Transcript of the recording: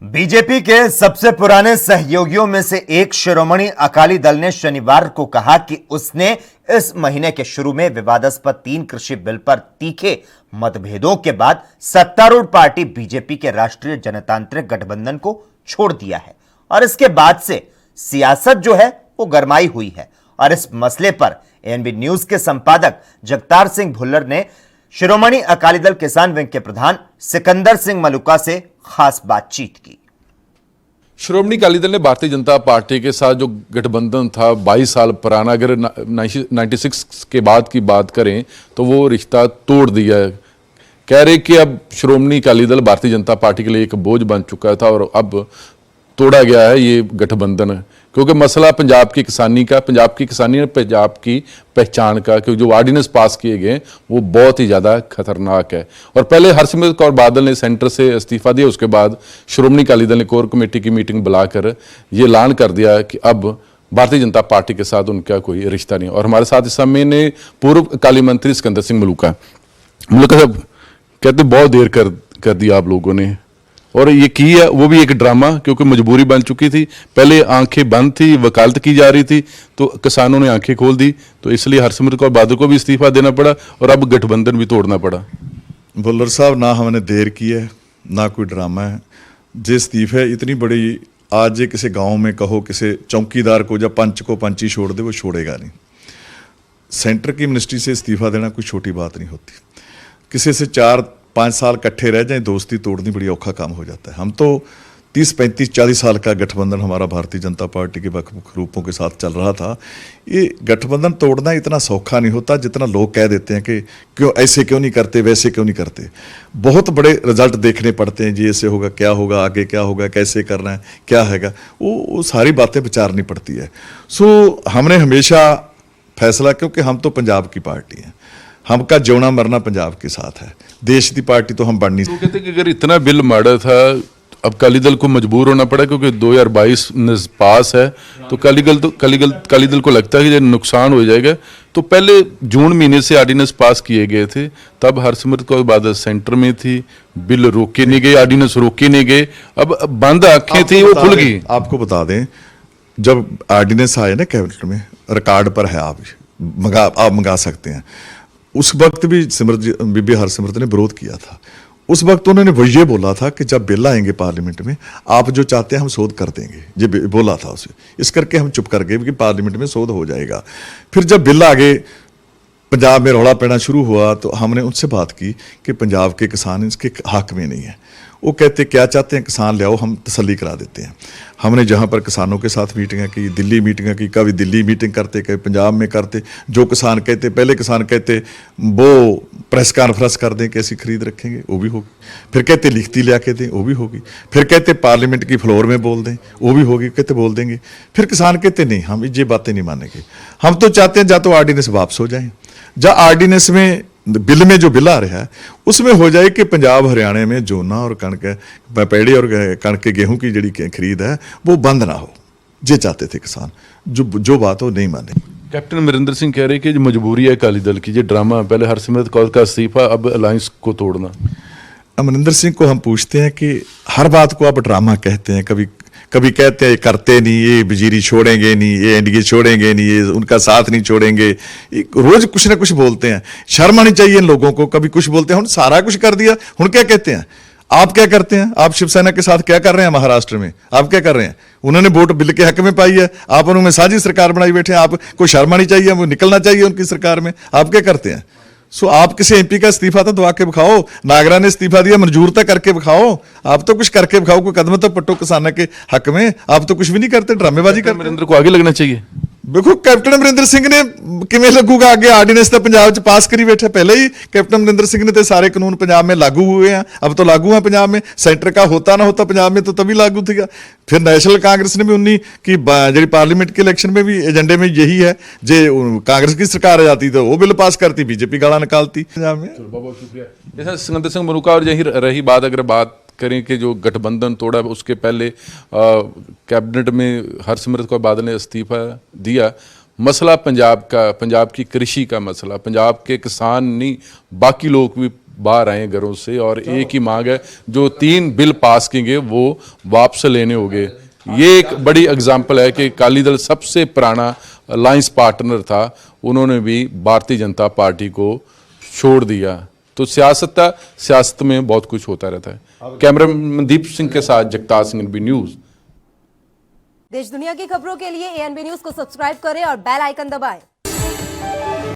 BJP के सबसे पुराने सहयोगियों में से एक शिरोमणि अकाली दल ने शनिवार को कहा कि उसने इस महीने के शुरू में विवादास्पद 3 कृषि बिल पर तीखे मतभेदों के बाद सत्तारूढ़ पार्टी बीजेपी के राष्ट्रीय जनतांत्रिक गठबंधन को छोड़ दिया है और इसके बाद से सियासत जो है वो गरमाई हुई है। और इस मसले पर एएनबी न्यूज के संपादक जगतार सिंह भुल्लर ने शिरोमणि अकाली दल किसान विंग के प्रधान सिकंदर सिंह मलूका से खास बातचीत की। श्रोमणी अकाली दल ने भारतीय जनता पार्टी के साथ जो गठबंधन था 22 साल पुराना, अगर 96 के बाद की बात करें तो वो रिश्ता तोड़ दिया है। कह रहे कि अब श्रोमणी अकाली दल भारतीय जनता पार्टी के लिए एक बोझ बन चुका था और अब तोड़ा गया है ये गठबंधन, क्योंकि मसला पंजाब की किसानी का, पंजाब की किसानी और पंजाब की पहचान का, क्योंकि जो ऑर्डिनेंस पास किए गए वो बहुत ही ज़्यादा खतरनाक है। और पहले हरसिमरत कौर बादल ने सेंटर से इस्तीफा दिया, उसके बाद श्रोमणी अकाली दल ने कोर कमेटी की मीटिंग बुलाकर ये ऐलान कर दिया कि अब भारतीय जनता पार्टी के साथ उनका कोई रिश्ता नहीं। और हमारे साथ इस समय ने पूर्व अकाली मंत्री सिकंदर सिंह मलूका साहब कहते बहुत देर कर दिया आप लोगों ने, और ये की है वो भी एक ड्रामा, क्योंकि मजबूरी बन चुकी थी। पहले आंखें बंद थी, वकालत की जा रही थी, तो किसानों ने आंखें खोल दी, तो इसलिए हरसिमरत कौर बादल को भी इस्तीफा देना पड़ा और अब गठबंधन भी तोड़ना पड़ा। भुल्लर साहब, ना हमने देर की है ना कोई ड्रामा है। जे इस्तीफे इतनी बड़ी, आज ये किसी गांव में कहो, किसी चौकीदार को या पंच को पंची छोड़ दे, वो छोड़ेगा नहीं। सेंटर की मिनिस्ट्री से इस्तीफा देना कोई छोटी बात नहीं होती। किसी से 4-5 साल इकट्ठे रह जाए, दोस्ती तोड़नी बड़ी औखा काम हो जाता है। हम तो 30-35-40 साल का गठबंधन हमारा भारतीय जनता पार्टी के वक्फ रूपों के साथ चल रहा था। ये गठबंधन तोड़ना इतना सौखा नहीं होता जितना लोग कह देते हैं कि क्यों ऐसे क्यों नहीं करते, वैसे क्यों नहीं करते। बहुत बड़े रिजल्ट देखने पड़ते हैं, जी ऐसे होगा, क्या होगा, आगे क्या होगा, कैसे करना है, क्या हैगा, वो सारी बातें विचारनी पड़ती है। सो हमने हमेशा फैसला, क्योंकि हम तो पंजाब की पार्टी हैं, हमका ज्योना मरना पंजाब के साथ है, देश की पार्टी तो हम बन नहीं सकते। कहते कि अगर इतना बिल माड़ा था, अब अकाली दल को मजबूर होना पड़ा, क्योंकि 2022 पास है, तो अकाली दल को लगता है कि जब नुकसान हो जाएगा, तो पहले जून महीने से ऑर्डिनेंस पास किए गए थे, तब हरसिमरत कौर बादल सेंटर में थी, बिल रोके नहीं गए, ऑर्डिनेंस रोके नहीं गए, अब बंद आंखें थी वो खुल गई। आपको बता दें, जब ऑर्डिनेंस आए ना कैबिनेट में, रिकॉर्ड पर है, आप मंगा सकते हैं। उस वक्त भी बीबी हरसिमरत ने विरोध किया था। उस वक्त उन्होंने वो ये बोला था कि जब बिल आएंगे पार्लियामेंट में, आप जो चाहते हैं हम शोध कर देंगे, ये बोला था उसे। इस करके हम चुप कर गए कि पार्लियामेंट में शोध हो जाएगा। फिर जब बिल आ गए, पंजाब में रौला पैना शुरू हुआ, तो हमने उनसे बात की कि पंजाब के किसान इसके हक में नहीं है। वो कहते क्या चाहते हैं, किसान ले आओ, हम तसल्ली करा देते हैं। हमने जहाँ पर किसानों के साथ मीटिंगें की, दिल्ली मीटिंगें की, कभी दिल्ली मीटिंग करते, कभी पंजाब में करते। जो किसान कहते, पहले किसान कहते वो प्रेस कॉन्फ्रेंस कर दें, कैसी खरीद रखेंगे, वो भी होगी। फिर कहते लिखती ला के दें, वो भी होगी। फिर कहते पार्लियामेंट की फ्लोर में बोल दें, वो भी होगी, कहते बोल देंगे। फिर किसान कहते नहीं, हम ये बातें नहीं मानेंगे, हम तो चाहते हैं या तो ऑर्डिनेंस वापस हो जाए, या ऑर्डिनेंस में बिल में जो बिल आ रहा है उसमें हो जाए कि पंजाब हरियाणा में जोना और कणक, पैड़ी और कणक गेहूं की जड़ी खरीद है वो बंद ना हो। ये चाहते थे किसान, जो बात हो नहीं माने। कैप्टन अमरिंदर सिंह कह रहे कि जो मजबूरी है अकाली दल की, ये ड्रामा, पहले हरसिमरत कौर का इस्तीफा, अब अलायंस को तोड़ना। अमरिंदर सिंह को हम पूछते हैं कि हर बात को आप ड्रामा कहते हैं, कभी कहते हैं ये करते नहीं, ये वजीरी छोड़ेंगे नहीं, ये एनडीए छोड़ेंगे नहीं, ये उनका साथ नहीं छोड़ेंगे, रोज कुछ ना कुछ बोलते हैं। शर्म आनी चाहिए इन लोगों को। कभी कुछ बोलते हैं, हम सारा कुछ कर दिया, हम क्या कहते हैं, आप क्या करते हैं, आप शिवसेना के साथ क्या कर रहे हैं महाराष्ट्र में, आप क्या कर रहे हैं। उन्होंने वोट बिल के हक में पाई है, आप उन्होंने साझी सरकार बनाई बैठे हैं, आपको शर्म आनी चाहिए, वो निकलना चाहिए उनकी सरकार में। आप क्या करते हैं। सो आप किसी एमपी का इस्तीफा तो दवा के दिखाओ, नागरा ने इस्तीफा दिया, मंजूर तो करके दिखाओ, आप तो कुछ करके दिखाओ, कोई कदम तो पट्टो किसानों के हक में। आप तो कुछ भी नहीं करते, ड्रामेबाजी करते। अमरिंदर को आगे लगना चाहिए। देखो कैप्टन अमरिंदर सिंह ने किवें लगूगा आगे, ऑर्डिनेंस तो पंजाब च पास करी बैठे पहले ही। कैप्टन अमरिंदर सिंह ने तो सारे कानून पंजाब में लागू हुए हैं, अब तो लागू हैं पंजाब में। सेंटर का होता ना होता पंजाब में तो तभी लागू थी। फिर नेशनल कांग्रेस ने भी 19 की जी पार्लियामेंट के इलेक्शन में भी एजेंडे में यही है, जो कांग्रेस की सरकार आ जाती तो वो बिल पास करती, बीजेपी गाला निकालती पंजाब में। बहुत बहुत शुक्रिया। जैसा सिकंदर सिंह मलूका, और यही रही बात, अगर बात करें कि जो गठबंधन तोड़ा, उसके पहले कैबिनेट में हरसिमरत कौर बादल ने इस्तीफा दिया। मसला पंजाब का, पंजाब की कृषि का मसला, पंजाब के किसान नहीं बाकी लोग भी बाहर आए घरों से और एक ही मांग है, जो 3 बिल पास किए वो वापस लेने होंगे। ये एक बड़ी एग्जाम्पल है कि अकाली दल सबसे पुराना अलायंस पार्टनर था, उन्होंने भी भारतीय जनता पार्टी को छोड़ दिया। तो सियासत में बहुत कुछ होता रहता है। कैमरामैन मनदीप सिंह के साथ जगतार सिंह, एनबी न्यूज। देश दुनिया की खबरों के लिए एएनबी न्यूज को सब्सक्राइब करें और बेल आइकन दबाएं।